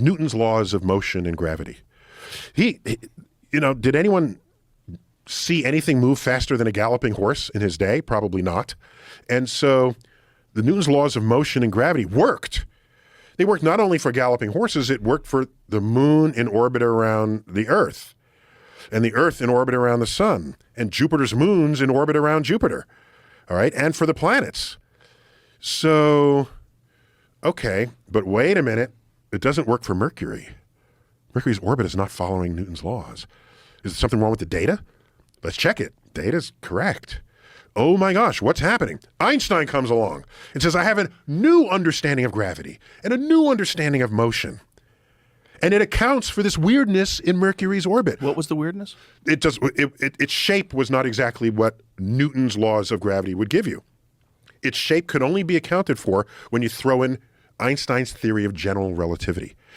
Newton's laws of motion and gravity. Did anyone see anything move faster than a galloping horse in his day? Probably not. And so the Newton's laws of motion and gravity worked. They worked not only for galloping horses, it worked for the moon in orbit around the Earth, and the Earth in orbit around the sun, and Jupiter's moons in orbit around Jupiter, all right, and for the planets. So, okay, but wait a minute. It doesn't work for Mercury. Mercury's orbit is not following Newton's laws. Is there something wrong with the data? Let's check it. Data's correct. Oh my gosh, what's happening? Einstein comes along and says, I have a new understanding of gravity and a new understanding of motion. And it accounts for this weirdness in Mercury's orbit. What was the weirdness? Its shape was not exactly what Newton's laws of gravity would give you. Its shape could only be accounted for when you throw in Einstein's theory of general relativity.